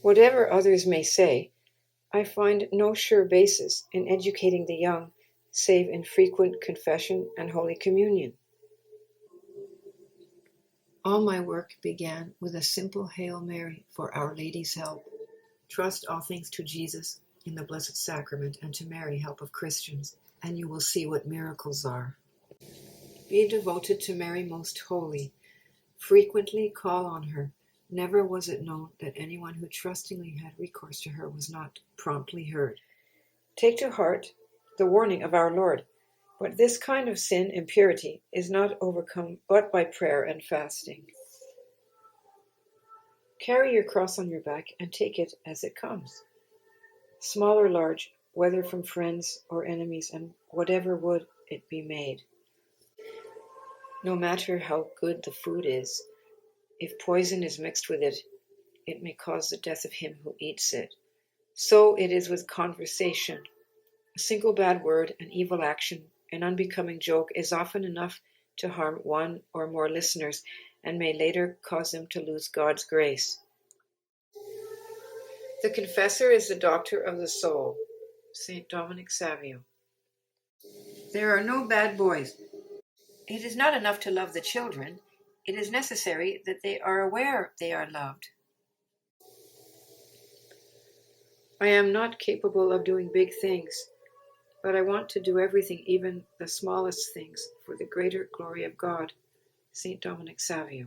Whatever others may say, I find no sure basis in educating the young, save in frequent confession and Holy Communion. All my work began with a simple Hail Mary for Our Lady's help. Trust all things to Jesus in the Blessed Sacrament and to Mary, help of Christians, and you will see what miracles are. Be devoted to Mary Most Holy. Frequently call on her. Never was it known that anyone who trustingly had recourse to her was not promptly heard. Take to heart the warning of our Lord. But this kind of sin, impurity, is not overcome but by prayer and fasting. Carry your cross on your back and take it as it comes. Small or large, whether from friends or enemies, and whatever would it be made. No matter how good the food is, if poison is mixed with it, it may cause the death of him who eats it. So it is with conversation. A single bad word, an evil action, an unbecoming joke is often enough to harm one or more listeners and may later cause them to lose God's grace. The confessor is the doctor of the soul. St. Dominic, Savio. There are no bad boys. It is not enough to love the children. It is necessary that they are aware they are loved. I am not capable of doing big things, but I want to do everything, even the smallest things, for the greater glory of God. St. Dominic, Savio.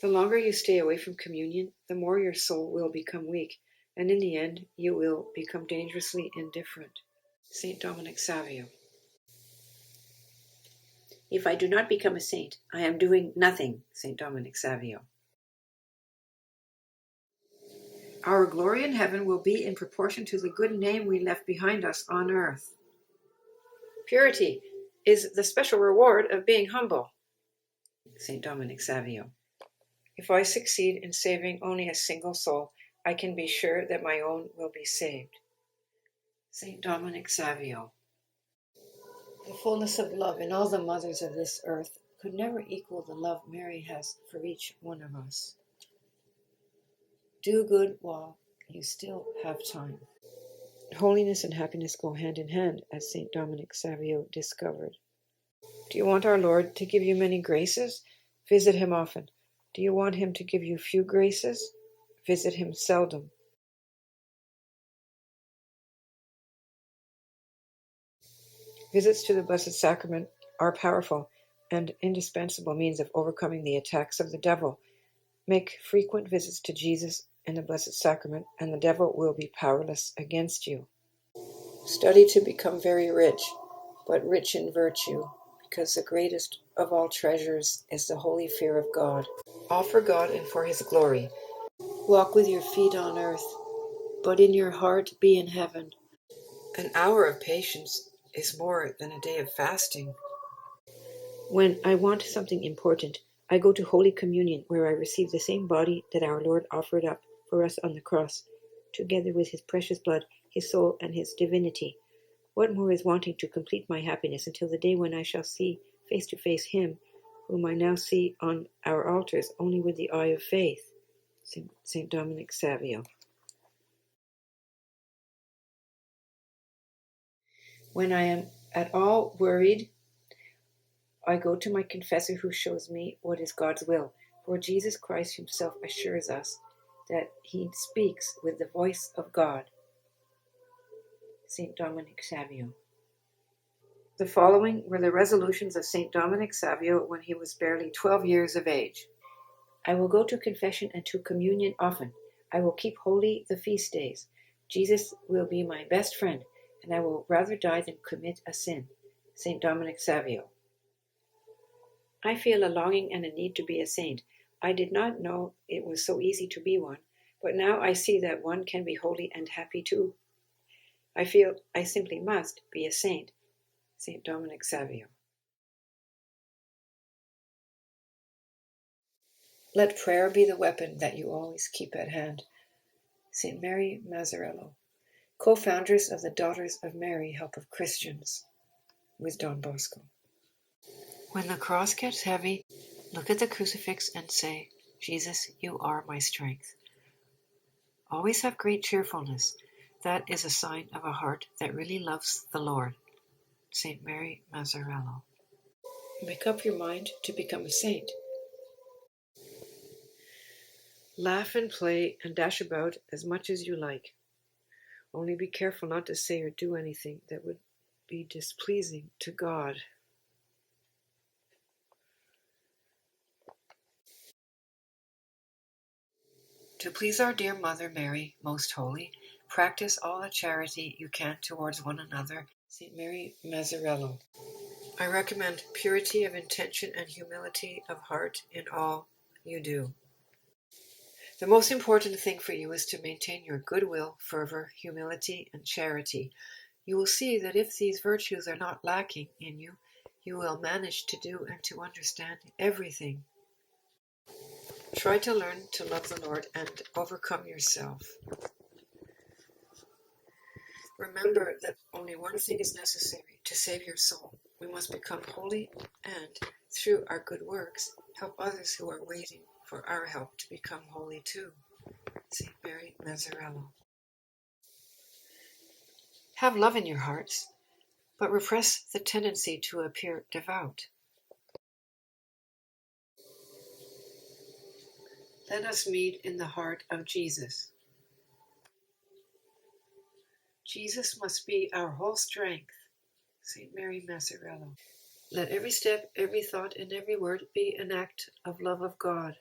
The longer you stay away from communion, the more your soul will become weak, and in the end, you will become dangerously indifferent. St. Dominic, Savio. If I do not become a saint, I am doing nothing. St. Dominic, Savio. Our glory in heaven will be in proportion to the good name we left behind us on earth. Purity is the special reward of being humble. St. Dominic, Savio. If I succeed in saving only a single soul, I can be sure that my own will be saved. St. Dominic, Savio. The fullness of love in all the mothers of this earth could never equal the love Mary has for each one of us. Do good while you still have time. Holiness and happiness go hand in hand, as St. Dominic Savio discovered. Do you want our Lord to give you many graces? Visit him often. Do you want him to give you few graces? Visit him seldom. Visits to the Blessed Sacrament are powerful and indispensable means of overcoming the attacks of the devil. Make frequent visits to Jesus in the Blessed Sacrament, and the devil will be powerless against you. Study to become very rich, but rich in virtue, because the greatest of all treasures is the holy fear of God. All for God and for his glory. Walk with your feet on earth, but in your heart be in heaven. An hour of patience is more than a day of fasting. When I want something important, I go to Holy Communion, where I receive the same body that our Lord offered up for us on the cross, together with his precious blood, his soul, and his divinity. What more is wanting to complete my happiness until the day when I shall see face to face him whom I now see on our altars only with the eye of faith? St. Dominic, Savio. When I am at all worried, I go to my confessor, who shows me what is God's will, for Jesus Christ himself assures us that he speaks with the voice of God. St. Dominic, Savio. The following were the resolutions of St. Dominic Savio when he was barely 12 years of age. I will go to confession and to communion often. I will keep holy the feast days. Jesus will be my best friend, and I will rather die than commit a sin. St. Dominic Savio. I feel a longing and a need to be a saint. I did not know it was so easy to be one, but now I see that one can be holy and happy too. I feel I simply must be a saint. St. Dominic Savio. Let prayer be the weapon that you always keep at hand. St. Mary Mazzarello, co-foundress of the Daughters of Mary, Help of Christians, with Don Bosco. When the cross gets heavy, look at the crucifix and say, Jesus, you are my strength. Always have great cheerfulness. That is a sign of a heart that really loves the Lord. St. Mary Mazzarello. Make up your mind to become a saint. Laugh and play and dash about as much as you like. Only be careful not to say or do anything that would be displeasing to God. To please our dear Mother Mary, most holy, practice all the charity you can towards one another. St. Mary Mazzarello. I recommend purity of intention and humility of heart in all you do. The most important thing for you is to maintain your goodwill, fervor, humility, and charity. You will see that if these virtues are not lacking in you, you will manage to do and to understand everything. Try to learn to love the Lord and overcome yourself. Remember that only one thing is necessary to save your soul. We must become holy and, through our good works, help others who are waiting for our help to become holy too. St. Mary Mazzarello. Have love in your hearts, but repress the tendency to appear devout. Let us meet in the heart of Jesus. Jesus must be our whole strength. St. Mary Mazzarello. Let every step, every thought, and every word be an act of love of God.